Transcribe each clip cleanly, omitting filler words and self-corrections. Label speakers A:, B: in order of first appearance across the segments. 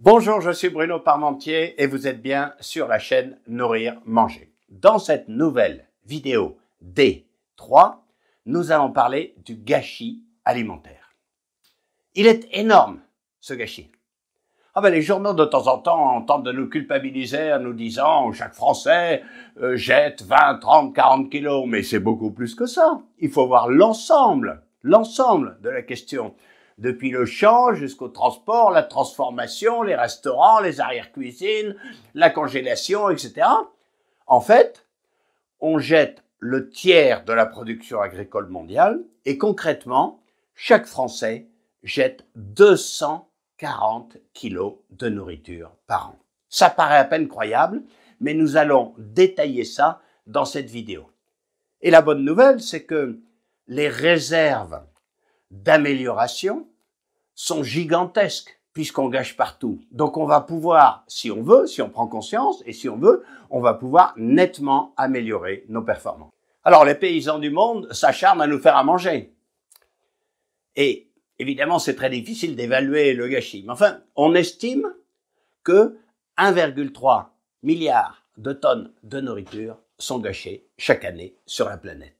A: Bonjour, je suis Bruno Parmentier et vous êtes bien sur la chaîne Nourrir Manger. Dans cette nouvelle vidéo D3, nous allons parler du gâchis alimentaire. Il est énorme, ce gâchis. Les journaux de temps en temps tentent de nous culpabiliser en nous disant chaque Français jette 20, 30, 40 kilos, mais c'est beaucoup plus que ça. Il faut voir l'ensemble de la question. Depuis le champ jusqu'au transport, la transformation, les restaurants, les arrière-cuisines, la congélation, etc. En fait, on jette le tiers de la production agricole mondiale et concrètement, chaque Français jette 240 kilos de nourriture par an. Ça paraît à peine croyable, mais nous allons détailler ça dans cette vidéo. Et la bonne nouvelle, c'est que les réserves d'amélioration sont gigantesques puisqu'on gâche partout. Donc on va pouvoir, si on veut, si on prend conscience et si on veut, on va pouvoir nettement améliorer nos performances. Alors les paysans du monde s'acharnent à nous faire à manger. Et évidemment, c'est très difficile d'évaluer le gâchis. Mais enfin, on estime que 1,3 milliard de tonnes de nourriture sont gâchées chaque année sur la planète.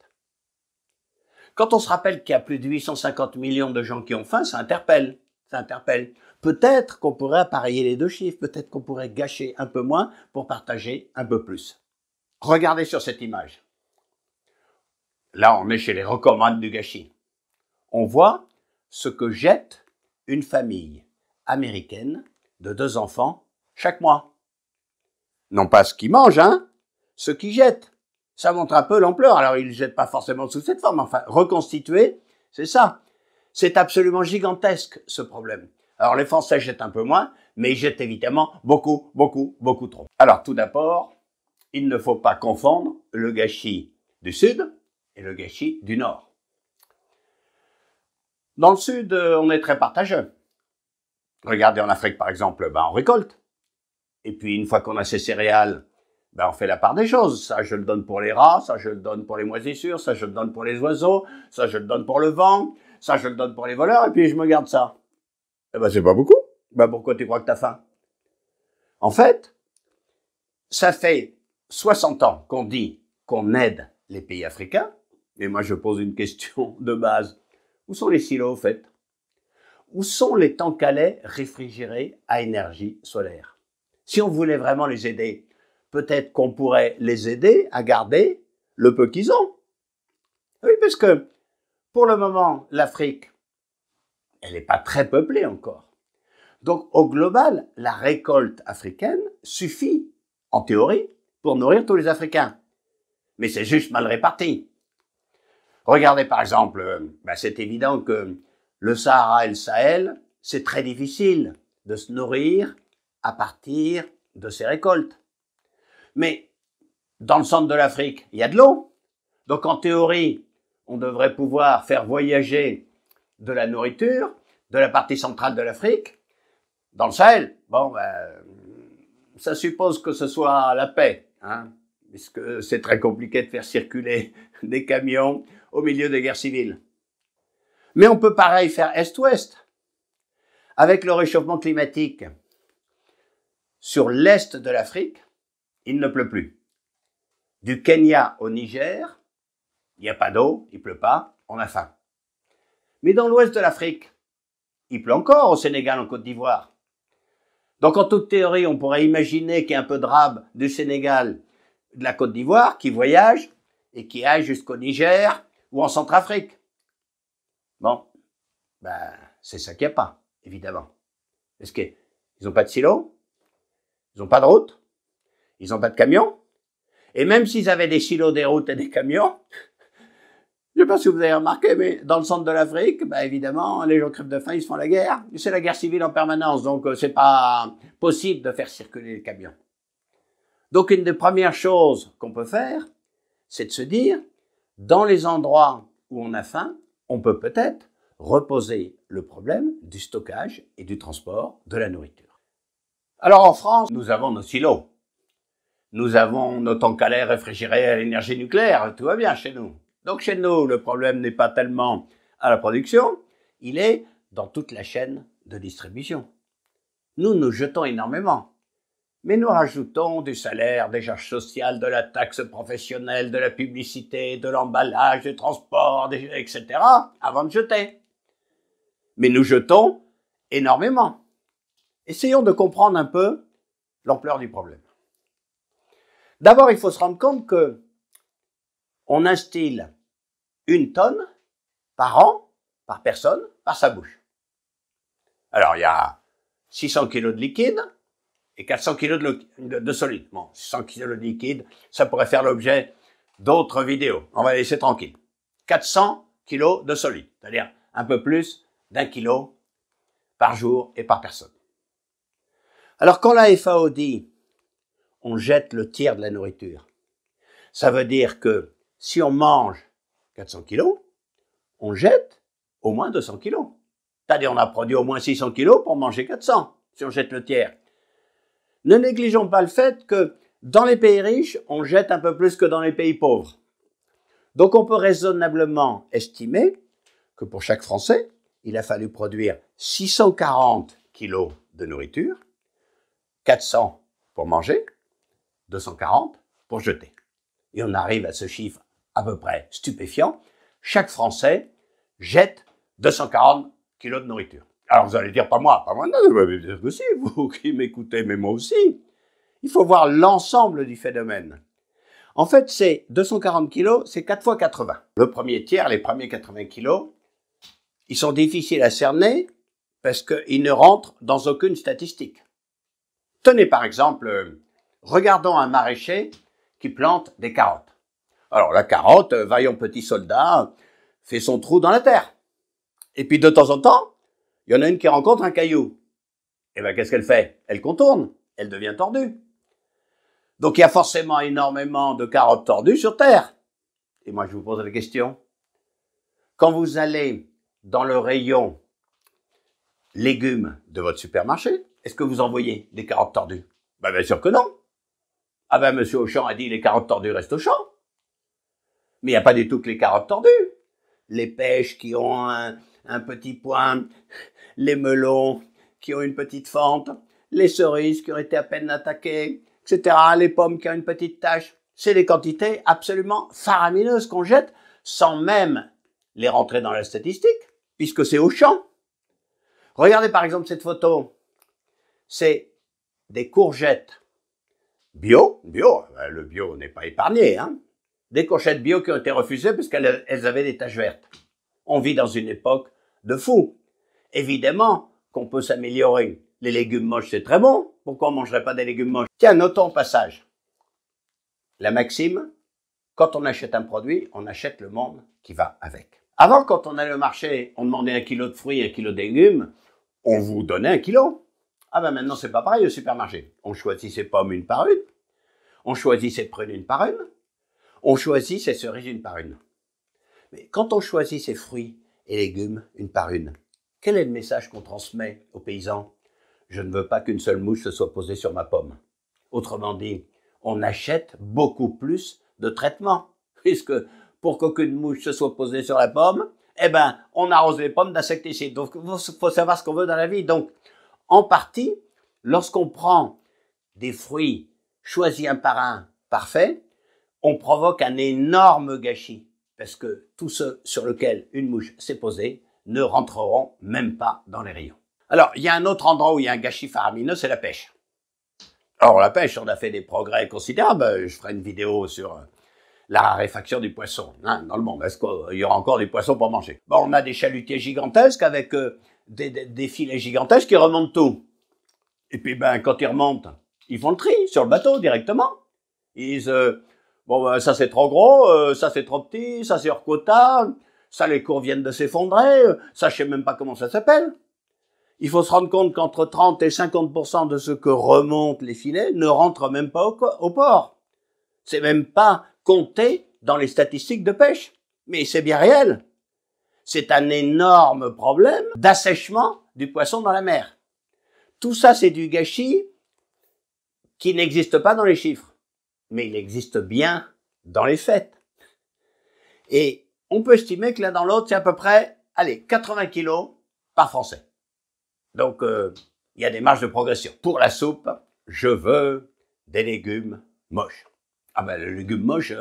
A: Quand on se rappelle qu'il y a plus de 850 millions de gens qui ont faim, ça interpelle. Ça interpelle. Peut-être qu'on pourrait appareiller les deux chiffres, peut-être qu'on pourrait gâcher un peu moins pour partager un peu plus. Regardez sur cette image. Là, on est chez les recommandes du gâchis. On voit ce que jette une famille américaine de 2 enfants chaque mois. Non pas ce qu'ils mangent, ce qu'ils jettent. Ça montre un peu l'ampleur. Alors, ils ne jettent pas forcément sous cette forme. Enfin, reconstituer, c'est ça. C'est absolument gigantesque, ce problème. Alors, les Français jettent un peu moins, mais ils jettent évidemment beaucoup trop. Alors, tout d'abord, il ne faut pas confondre le gâchis du Sud et le gâchis du Nord. Dans le Sud, on est très partageux. Regardez en Afrique, par exemple, on récolte. Et puis, une fois qu'on a ces céréales, on fait la part des choses. Ça, je le donne pour les rats, ça, je le donne pour les moisissures, ça, je le donne pour les oiseaux, ça, je le donne pour le vent, ça, je le donne pour les voleurs, et puis je me garde ça. C'est pas beaucoup. Pourquoi tu crois que t'as faim? En fait, ça fait 60 ans qu'on dit qu'on aide les pays africains, et moi, je pose une question de base. Où sont les silos, au fait? Où sont les tanks à lait réfrigérés à énergie solaire? Si on voulait vraiment les aider, peut-être qu'on pourrait les aider à garder le peu qu'ils ont. Oui, parce que pour le moment, l'Afrique, elle n'est pas très peuplée encore. Donc, au global, la récolte africaine suffit, en théorie, pour nourrir tous les Africains. Mais c'est juste mal réparti. Regardez par exemple, c'est évident que le Sahara et le Sahel, c'est très difficile de se nourrir à partir de ces récoltes. Mais dans le centre de l'Afrique, il y a de l'eau. Donc en théorie, on devrait pouvoir faire voyager de la nourriture de la partie centrale de l'Afrique dans le Sahel. Ça suppose que ce soit la paix, puisque c'est très compliqué de faire circuler des camions au milieu des guerres civiles. Mais on peut pareil faire Est-Ouest. Avec le réchauffement climatique, sur l'Est de l'Afrique, il ne pleut plus. Du Kenya au Niger, il n'y a pas d'eau, il pleut pas, on a faim. Mais dans l'ouest de l'Afrique, il pleut encore au Sénégal, en Côte d'Ivoire. Donc en toute théorie, on pourrait imaginer qu'il y a un peu de rab du Sénégal, de la Côte d'Ivoire, qui voyage et qui aille jusqu'au Niger ou en Centrafrique. C'est ça qu'il n'y a pas, évidemment. Parce qu'ils n'ont pas de silo, ils n'ont pas de route, ils n'ont pas de camions. Et même s'ils avaient des silos, des routes et des camions, je ne sais pas si vous avez remarqué, mais dans le centre de l'Afrique, évidemment, les gens crèvent de faim, ils se font la guerre. C'est la guerre civile en permanence, donc c'est pas possible de faire circuler les camions. Donc une des premières choses qu'on peut faire, c'est de se dire, dans les endroits où on a faim, on peut peut-être reposer le problème du stockage et du transport de la nourriture. Alors en France, nous avons nos silos. Nous avons nos tanks à lait réfrigérés à l'énergie nucléaire, tout va bien chez nous. Donc chez nous, le problème n'est pas tellement à la production, il est dans toute la chaîne de distribution. Nous, nous jetons énormément. Mais nous rajoutons du salaire, des charges sociales, de la taxe professionnelle, de la publicité, de l'emballage, du transport, etc. avant de jeter. Mais nous jetons énormément. Essayons de comprendre un peu l'ampleur du problème. D'abord, il faut se rendre compte que on instille 1 tonne par an, par personne, par sa bouche. Alors, il y a 600 kg de liquide et 400 kg de solide. Bon, 600 kg de liquide, ça pourrait faire l'objet d'autres vidéos. On va laisser tranquille. 400 kg de solide, c'est-à-dire un peu plus d'1 kg par jour et par personne. Alors, quand la FAO dit « on jette le tiers de la nourriture », ça veut dire que si on mange 400 kg, on jette au moins 200 kg. C'est-à-dire on a produit au moins 600 kg pour manger 400, si on jette le tiers. Ne négligeons pas le fait que dans les pays riches, on jette un peu plus que dans les pays pauvres. Donc on peut raisonnablement estimer que pour chaque Français, il a fallu produire 640 kg de nourriture, 400 pour manger, 240 pour jeter. Et on arrive à ce chiffre à peu près stupéfiant. Chaque Français jette 240 kg de nourriture. Alors vous allez dire, pas moi, non, mais bien que si, vous qui m'écoutez, mais moi aussi. Il faut voir l'ensemble du phénomène. En fait, c'est 240 kg, c'est 4 fois 80. Le premier tiers, les premiers 80 kg, ils sont difficiles à cerner parce qu'ils ne rentrent dans aucune statistique. Tenez par exemple, regardons un maraîcher qui plante des carottes. Alors la carotte, vaillant petit soldat, fait son trou dans la terre. Et puis de temps en temps, il y en a une qui rencontre un caillou. Et bien qu'est-ce qu'elle fait? Elle contourne, elle devient tordue. Donc il y a forcément énormément de carottes tordues sur terre. Et moi je vous pose la question. Quand vous allez dans le rayon légumes de votre supermarché, est-ce que vous en voyez des carottes tordues? Ben bien sûr que non. Ah ben monsieur Auchan a dit les carottes tordues restent au champ. Mais il n'y a pas du tout que les carottes tordues. Les pêches qui ont un petit point, les melons qui ont une petite fente, les cerises qui ont été à peine attaquées, etc., les pommes qui ont une petite tache. C'est des quantités absolument faramineuses qu'on jette sans même les rentrer dans la statistique, puisque c'est au champ. Regardez par exemple cette photo. C'est des courgettes bio, le bio n'est pas épargné, hein. Des courgettes bio qui ont été refusées parce qu'elles avaient des taches vertes. On vit dans une époque de fou. Évidemment qu'on peut s'améliorer. Les légumes moches, c'est très bon. Pourquoi on ne mangerait pas des légumes moches? Tiens, notons au passage la maxime, quand on achète un produit, on achète le monde qui va avec. Avant, quand on allait au marché, on demandait 1 kilo de fruits, 1 kilo de légumes, on vous donnait 1 kilo. Ah ben maintenant, c'est pas pareil au supermarché. On choisit ses pommes une par une, on choisit ses prunes une par une, on choisit ses cerises une par une. Mais quand on choisit ses fruits et légumes une par une, quel est le message qu'on transmet aux paysans? Je ne veux pas qu'une seule mouche se soit posée sur ma pomme. Autrement dit, on achète beaucoup plus de traitements, puisque pour qu'aucune mouche se soit posée sur la pomme, eh ben, on arrose les pommes d'insecticides. Donc, il faut savoir ce qu'on veut dans la vie. Donc, en partie, lorsqu'on prend des fruits choisis un par un, parfaits, on provoque un énorme gâchis, parce que tous ceux sur lesquels une mouche s'est posée ne rentreront même pas dans les rayons. Alors, il y a un autre endroit où il y a un gâchis faramineux, c'est la pêche. Alors, la pêche, on a fait des progrès considérables. Je ferai une vidéo sur la raréfaction du poisson dans le monde. Est-ce qu'il y aura encore des poissons pour manger? Bon, on a des chalutiers gigantesques avec des filets gigantesques qui remontent tout. Et puis, ben, quand ils remontent, ils font le tri sur le bateau directement. Ils disent, bon, ben, ça c'est trop gros, ça c'est trop petit, ça c'est hors quota, ça les cours viennent de s'effondrer, ça je sais même pas comment ça s'appelle. Il faut se rendre compte qu'entre 30 et 50% de ce que remontent les filets ne rentrent même pas au port. C'est même pas compté dans les statistiques de pêche. Mais c'est bien réel. C'est un énorme problème d'assèchement du poisson dans la mer. Tout ça, c'est du gâchis qui n'existe pas dans les chiffres. Mais il existe bien dans les faits. Et on peut estimer que l'un dans l'autre, c'est à peu près, allez, 80 kilos par Français. Donc, il y a des marges de progression. Pour la soupe, je veux des légumes moches. Ah ben le légume moche,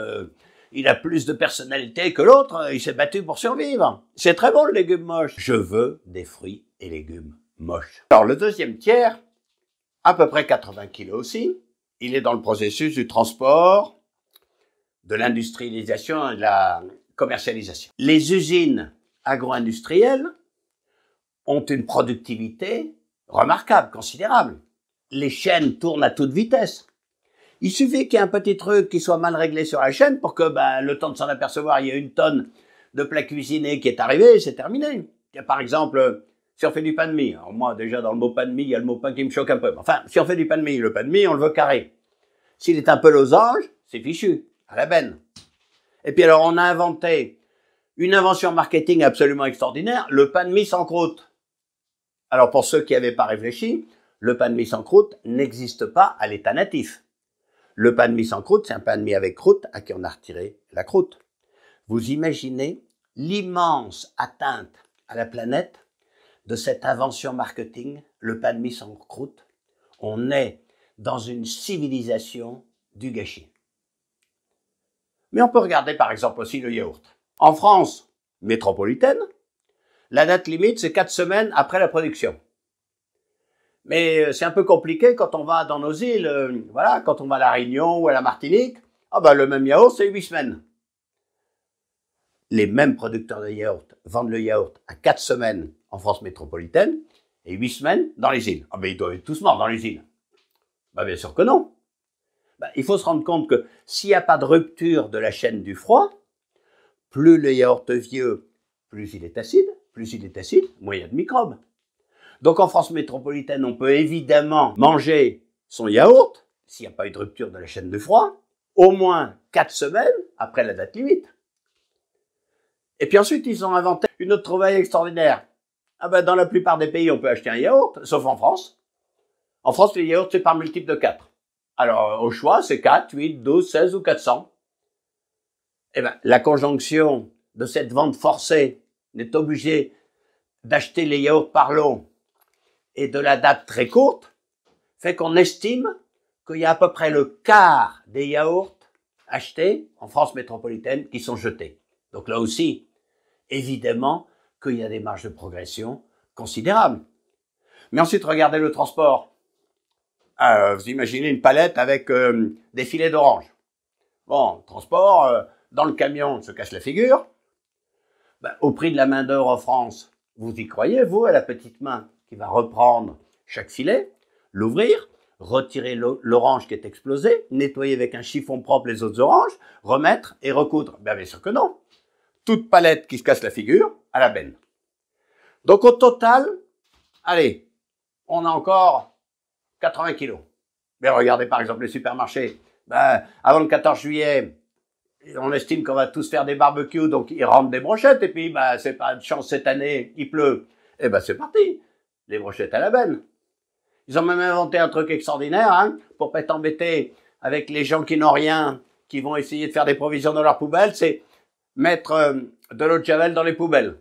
A: il a plus de personnalité que l'autre, il s'est battu pour survivre. C'est très bon le légume moche. Je veux des fruits et légumes moches. Alors le deuxième tiers, à peu près 80 kilos aussi, il est dans le processus du transport, de l'industrialisation et de la commercialisation. Les usines agro-industrielles ont une productivité remarquable, considérable. Les chaînes tournent à toute vitesse. Il suffit qu'il y ait un petit truc qui soit mal réglé sur la chaîne pour que le temps de s'en apercevoir, il y a 1 tonne de plats cuisinés qui est arrivé, c'est terminé. Il y a par exemple, si on fait du pain de mie, alors moi déjà dans le mot pain de mie, il y a le mot pain qui me choque un peu. Enfin, si on fait du pain de mie, le pain de mie, on le veut carré. S'il est un peu losange, c'est fichu, à la benne. Et puis alors on a inventé une invention marketing absolument extraordinaire, le pain de mie sans croûte. Alors pour ceux qui n'avaient pas réfléchi, le pain de mie sans croûte n'existe pas à l'état natif. Le pain de mie sans croûte, c'est un pain de mie avec croûte à qui on a retiré la croûte. Vous imaginez l'immense atteinte à la planète de cette invention marketing, le pain de mie sans croûte. On est dans une civilisation du gâchis. Mais on peut regarder par exemple aussi le yaourt. En France métropolitaine, la date limite c'est 4 semaines après la production. Mais c'est un peu compliqué quand on va dans nos îles, voilà, quand on va à La Réunion ou à la Martinique, le même yaourt c'est 8 semaines. Les mêmes producteurs de yaourt vendent le yaourt à 4 semaines en France métropolitaine et 8 semaines dans les îles. Ils doivent être tous morts dans les îles. Bien sûr que non. Il faut se rendre compte que s'il n'y a pas de rupture de la chaîne du froid, plus le yaourt est vieux, plus il est acide, moins il y a de microbes. Donc en France métropolitaine, on peut évidemment manger son yaourt, s'il n'y a pas eu de rupture de la chaîne du froid, au moins 4 semaines après la date limite. Et puis ensuite, ils ont inventé une autre trouvaille extraordinaire. Dans la plupart des pays, on peut acheter un yaourt, sauf en France. En France, les yaourts, c'est par multiple de 4. Alors, au choix, c'est 4, 8, 12, 16 ou 400. La conjonction de cette vente forcée, on est obligé d'acheter les yaourts par lot et de la date très courte, fait qu'on estime qu'il y a à peu près le quart des yaourts achetés en France métropolitaine qui sont jetés. Donc là aussi, évidemment qu'il y a des marges de progression considérables. Mais ensuite, regardez le transport. Vous imaginez une palette avec des filets d'orange. Bon, transport, dans le camion, on se casse la figure. Au prix de la main-d'œuvre en France, vous y croyez, vous, à la petite main qui va reprendre chaque filet, l'ouvrir, retirer l'orange qui est explosé, nettoyer avec un chiffon propre les autres oranges, remettre et recoudre. Bien sûr que non. Toute palette qui se casse la figure, à la benne. Donc au total, allez, on a encore 80 kilos. Mais regardez par exemple les supermarchés. Avant le 14 juillet, on estime qu'on va tous faire des barbecues, donc ils rentrent des brochettes, et puis c'est pas de chance cette année, il pleut. C'est parti, les brochettes à la benne. Ils ont même inventé un truc extraordinaire, pour pas être embêtés avec les gens qui n'ont rien, qui vont essayer de faire des provisions dans leurs poubelles, c'est mettre de l'eau de javel dans les poubelles.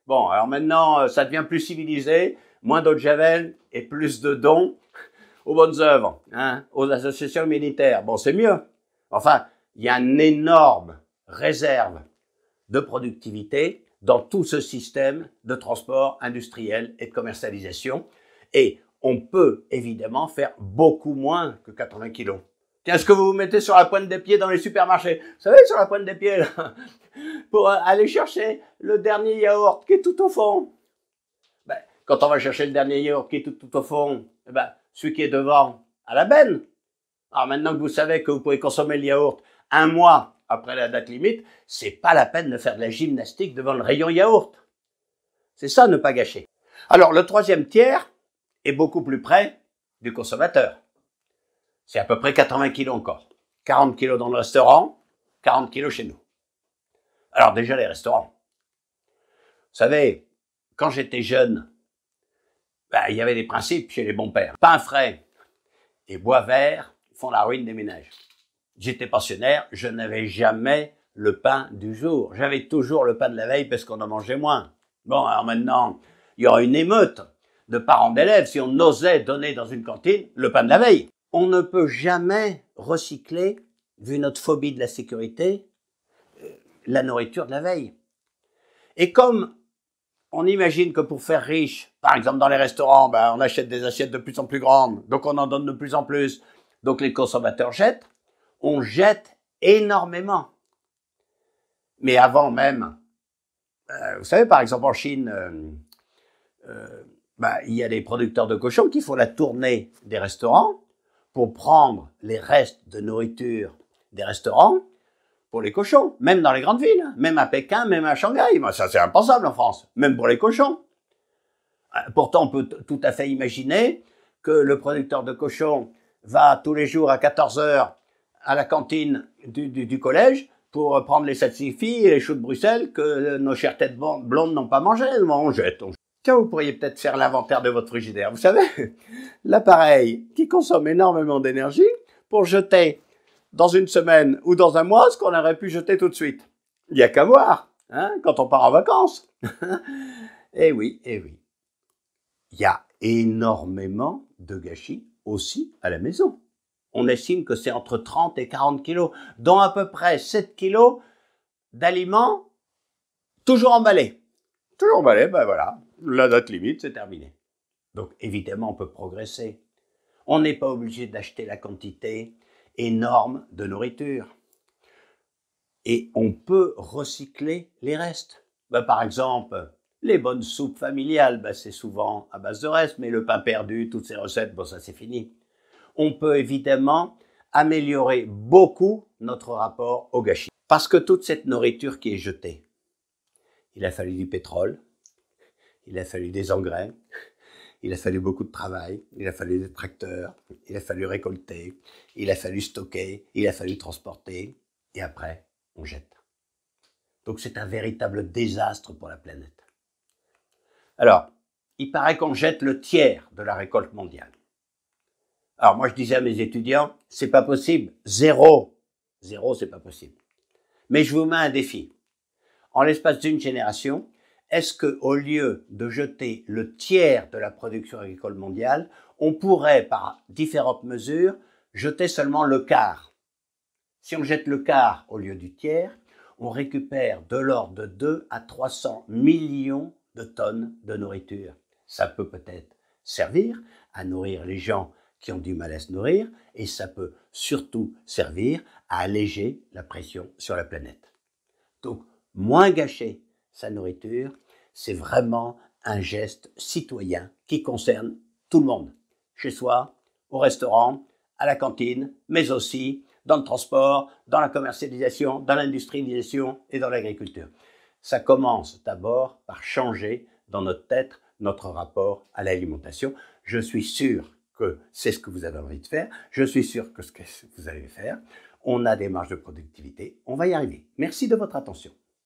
A: Bon, alors maintenant, ça devient plus civilisé, moins d'eau de javel et plus de dons aux bonnes œuvres, aux associations humanitaires. Bon, c'est mieux. Enfin, il y a une énorme réserve de productivité dans tout ce système de transport industriel et de commercialisation. Et on peut évidemment faire beaucoup moins que 80 kilos. Tiens, ce que vous vous mettez sur la pointe des pieds dans les supermarchés, vous savez, sur la pointe des pieds, là, pour aller chercher le dernier yaourt qui est tout au fond. Quand on va chercher le dernier yaourt qui est tout au fond, celui qui est devant, à la benne. Alors maintenant que vous savez que vous pouvez consommer le yaourt 1 mois après la date limite, c'est pas la peine de faire de la gymnastique devant le rayon yaourt. C'est ça, ne pas gâcher. Alors le troisième tiers est beaucoup plus près du consommateur. C'est à peu près 80 kilos encore. 40 kilos dans le restaurant, 40 kilos chez nous. Alors déjà les restaurants. Vous savez, quand j'étais jeune, il y avait des principes chez les bons pères. Pain frais et bois verts font la ruine des ménages. J'étais pensionnaire, je n'avais jamais le pain du jour. J'avais toujours le pain de la veille parce qu'on en mangeait moins. Bon, alors maintenant, il y aura une émeute de parents d'élèves si on osait donner dans une cantine le pain de la veille. On ne peut jamais recycler, vu notre phobie de la sécurité, la nourriture de la veille. Et comme on imagine que pour faire riche, par exemple dans les restaurants, on achète des assiettes de plus en plus grandes, donc on en donne de plus en plus, donc les consommateurs jettent, on jette énormément. Mais avant même, vous savez, par exemple en Chine, il y a des producteurs de cochons qui font la tournée des restaurants pour prendre les restes de nourriture des restaurants pour les cochons, même dans les grandes villes, même à Pékin, même à Shanghai. Ça, c'est impensable en France, même pour les cochons. Pourtant, on peut tout à fait imaginer que le producteur de cochons va tous les jours à 14 heures à la cantine du collège pour prendre les salsifis et les choux de Bruxelles que nos chères têtes blondes n'ont pas mangé. On jette. Tiens, vous pourriez peut-être faire l'inventaire de votre frigidaire. Vous savez, l'appareil qui consomme énormément d'énergie pour jeter dans une semaine ou dans un mois ce qu'on aurait pu jeter tout de suite. Il n'y a qu'à voir, quand on part en vacances. Eh oui, eh oui. Il y a énormément de gâchis aussi à la maison. On estime que c'est entre 30 et 40 kilos, dont à peu près 7 kilos d'aliments toujours emballés. Toujours emballés, voilà, la date limite, c'est terminé. Donc évidemment, on peut progresser. On n'est pas obligé d'acheter la quantité énorme de nourriture. Et on peut recycler les restes. Par exemple, les bonnes soupes familiales, c'est souvent à base de restes, mais le pain perdu, toutes ces recettes, ça c'est fini. On peut évidemment améliorer beaucoup notre rapport au gâchis. Parce que toute cette nourriture qui est jetée, il a fallu du pétrole, il a fallu des engrais, il a fallu beaucoup de travail, il a fallu des tracteurs, il a fallu récolter, il a fallu stocker, il a fallu transporter, et après, on jette. Donc c'est un véritable désastre pour la planète. Alors, il paraît qu'on jette le tiers de la récolte mondiale. Alors moi je disais à mes étudiants, c'est pas possible, zéro, c'est pas possible. Mais je vous mets un défi. En l'espace d'une génération, est-ce que, au lieu de jeter le tiers de la production agricole mondiale, on pourrait, par différentes mesures, jeter seulement le quart? Si on jette le quart au lieu du tiers, on récupère de l'ordre de 2 à 300 millions de tonnes de nourriture. Ça peut peut-être servir à nourrir les gens qui ont du mal à se nourrir, et ça peut surtout servir à alléger la pression sur la planète. Donc, moins gâcher sa nourriture, c'est vraiment un geste citoyen qui concerne tout le monde. Chez soi, au restaurant, à la cantine, mais aussi dans le transport, dans la commercialisation, dans l'industrialisation et dans l'agriculture. Ça commence d'abord par changer dans notre tête notre rapport à l'alimentation. Je suis sûr que c'est ce que vous avez envie de faire. Je suis sûr que ce que vous allez faire. On a des marges de productivité. On va y arriver. Merci de votre attention.